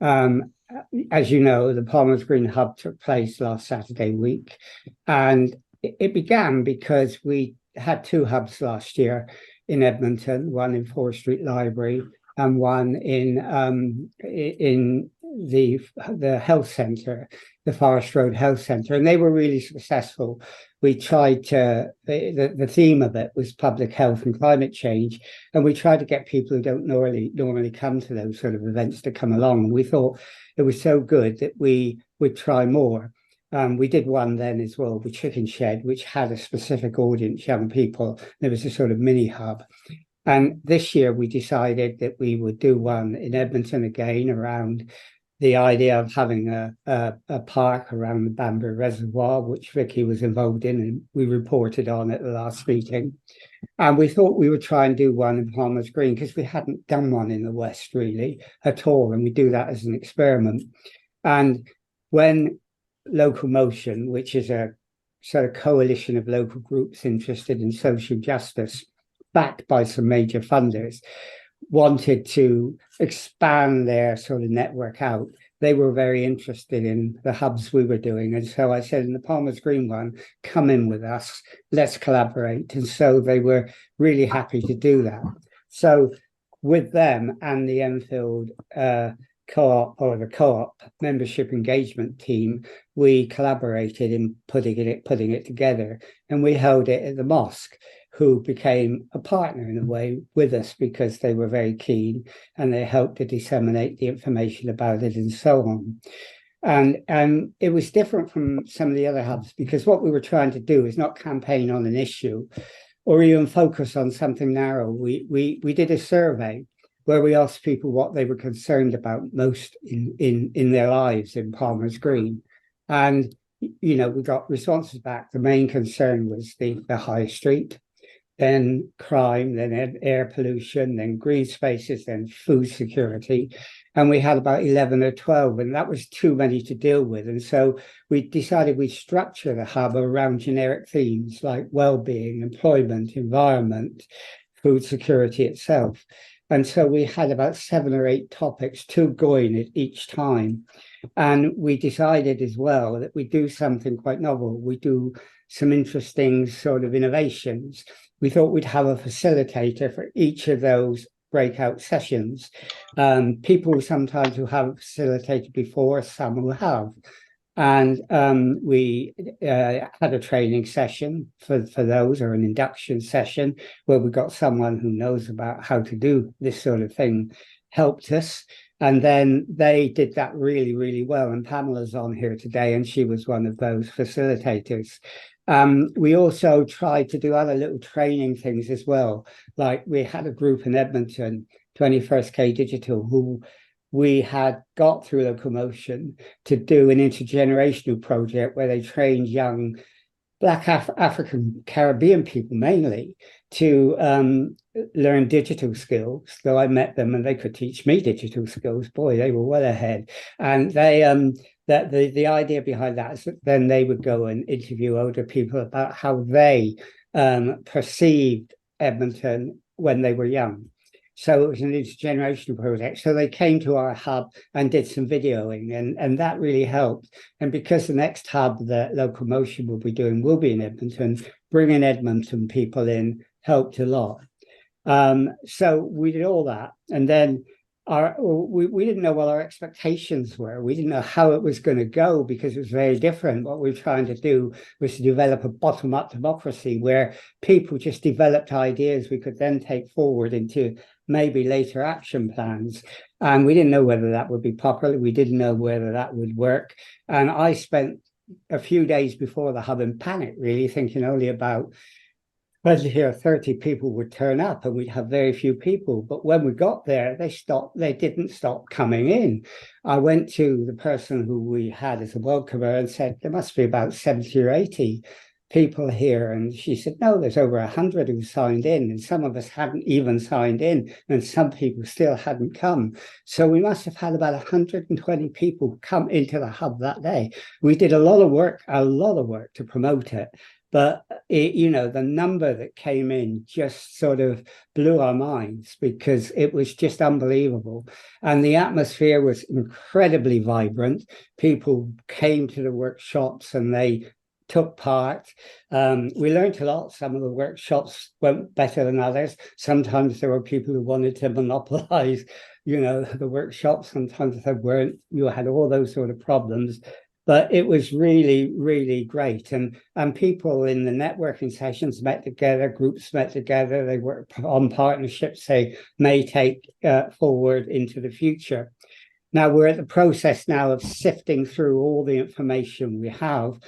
As you know, the Palmer's Green Hub took place last Saturday week, and it began because we had two hubs last year in Edmonton, one in Fore Street Library and one in the health centre, the Forest Road Health Centre, and they were really successful. We tried to, the theme of it was public health and climate change, and we tried to get people who don't normally come to those sort of events to come along. And we thought it was so good that we would try more. We did one then as well with Chicken Shed, which had a specific audience, young people. There was a sort of mini hub. And this year we decided that we would do one in Edmonton again around the idea of having a park around the Banbury Reservoir, which Vicky was involved in, and we reported on at the last meeting. And we thought we would try and do one in Palmer's Green because we hadn't done one in the West really at all. And we do that as an experiment. And when Local Motion, which is a sort of coalition of local groups interested in social justice, backed by some major funders, wanted to expand their sort of network out, they were very interested in the hubs we were doing. And so I said, in the Palmer's Green one, come in with us, let's collaborate. And so they were really happy to do that. So with them and the Enfield co-op, or the co-op membership engagement team, we collaborated in putting it together, and we held it at the mosque, who became a partner in a way with us because they were very keen and they helped to disseminate the information about it and so on. And it was different from some of the other hubs because what we were trying to do is not campaign on an issue or even focus on something narrow. We did a survey where we asked people what they were concerned about most in their lives in Palmer's Green. And, you know, we got responses back. The main concern was the high street, then crime, then air pollution, then green spaces, then food security. And we had about 11 or 12, and that was too many to deal with. And so we decided we'd structure the hub around generic themes like well-being, employment, environment, food security itself. And so we had about 7 or 8 topics, 2 going at each time. And we decided as well that we do something quite novel. We do some interesting sort of innovations. We thought we'd have a facilitator for each of those breakout sessions. People sometimes who haven't facilitated before, some who have. And we had a training session for those, or an induction session, where we got someone who knows about how to do this sort of thing, helped us. And then they did that really, really well. And Pamela's on here today, and she was one of those facilitators. We also tried to do other little training things as well. Like we had a group in Edmonton, 21st K Digital, who we had got through Local Motion to do an intergenerational project where they trained young Black African Caribbean people mainly to learn digital skills. So I met them and they could teach me digital skills. Boy, they were well ahead. And they that the idea behind that is that then they would go and interview older people about how they perceived Edmonton when they were young. So it was an intergenerational project. So they came to our hub and did some videoing, and that really helped. And because the next hub that Local Motion will be doing will be in Edmonton, bringing Edmonton people in helped a lot. So we did all that. And then we didn't know what our expectations were. We didn't know how it was going to go because it was very different. What we were trying to do was to develop a bottom-up democracy where people just developed ideas we could then take forward into maybe later action plans. And we didn't know whether that would be popular. We didn't know whether that would work. And I spent a few days before the hub in panic, really thinking only about whether here 30 people would turn up and we'd have very few people. But when we got there, they didn't stop coming in. I went to the person who we had as a welcomer and said, there must be about 70 or 80 people here? And she said, no, there's over 100 who signed in, and some of us hadn't even signed in, and some people still hadn't come. So we must have had about 120 people come into the hub that day. We did a lot of work to promote it. But the number that came in just sort of blew our minds, because it was just unbelievable. And the atmosphere was incredibly vibrant. People came to the workshops and they took part. We learned a lot. Some of the workshops went better than others. Sometimes there were people who wanted to monopolize, the workshops. Sometimes they weren't. You had all those sort of problems. But it was really, really great. And people in the networking sessions met together, groups met together. They worked on partnerships they may take forward into the future. Now, we're at the process now of sifting through all the information we have,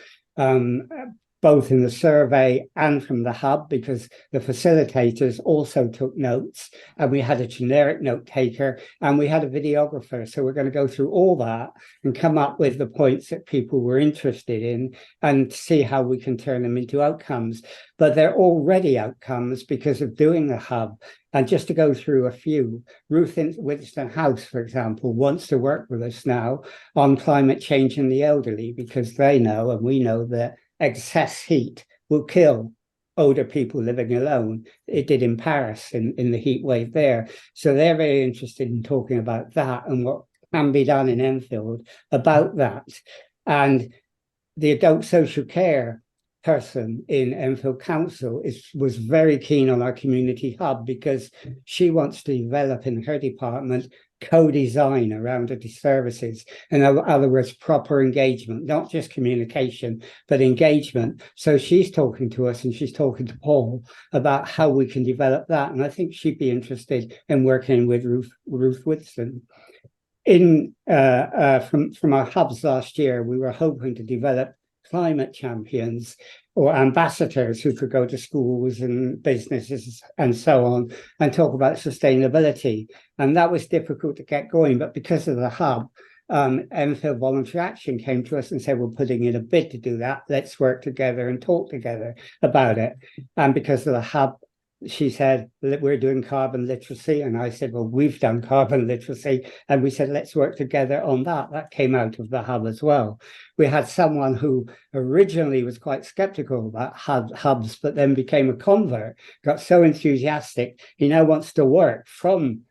both in the survey and from the hub, because the facilitators also took notes, and we had a generic note taker, and we had a videographer. So we're going to go through all that and come up with the points that people were interested in and see how we can turn them into outcomes. But they're already outcomes because of doing the hub. And just to go through a few, Ruth Witherston House, for example, wants to work with us now on climate change in the elderly, because they know, and we know, that excess heat will kill older people living alone. It did in Paris in the heat wave there. So they're very interested in talking about that and what can be done in Enfield about that. And the adult social care person in Enfield Council was very keen on our community hub, because she wants to develop in her department co-design around the services. In other words, proper engagement, not just communication, but engagement. So she's talking to us, and she's talking to Paul about how we can develop that. And I think she'd be interested in working with Ruth Woodson. From our hubs last year, we were hoping to develop climate champions or ambassadors who could go to schools and businesses and so on and talk about sustainability. And that was difficult to get going. But because of the hub, Enfield Voluntary Action came to us and said, we're putting in a bid to do that. Let's work together and talk together about it. And because of the hub, she said, we're doing carbon literacy. And I said, well, we've done carbon literacy. And we said, let's work together on that. That came out of the hub as well. We had someone who originally was quite skeptical about hubs, but then became a convert, got so enthusiastic. He now wants to work from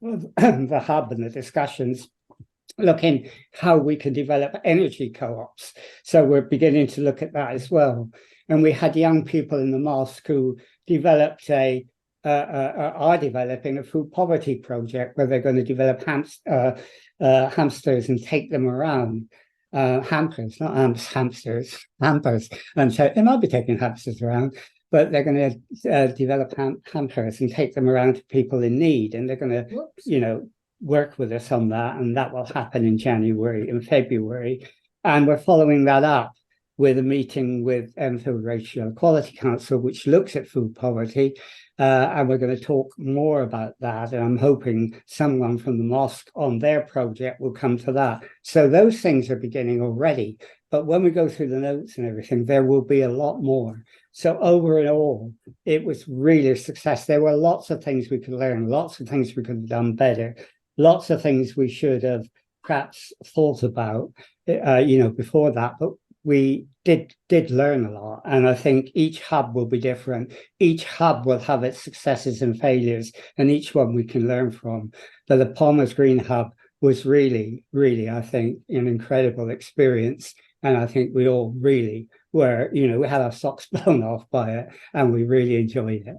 the hub and the discussions, looking how we can develop energy co-ops. So we're beginning to look at that as well. And we had young people in the mosque who developed are developing a food poverty project where they're going to develop hamsters and take them around. Hampers, not hamsters, hampers. And so they might be taking hamsters around, but they're going to develop hampers and take them around to people in need. And they're going to, work with us on that. And that will happen in February. And we're following that up with a meeting with Enfield Racial Equality Council, which looks at food poverty. And we're going to talk more about that. And I'm hoping someone from the mosque on their project will come to that. So those things are beginning already. But when we go through the notes and everything, there will be a lot more. So overall, it was really a success. There were lots of things we could learn, lots of things we could have done better, lots of things we should have perhaps thought about, before that. But we did learn a lot. And I think each hub will be different. Each hub will have its successes and failures, and each one we can learn from. But the Palmer's Green Hub was really, really, I think, an incredible experience. And I think we all really were, we had our socks blown off by it, and we really enjoyed it.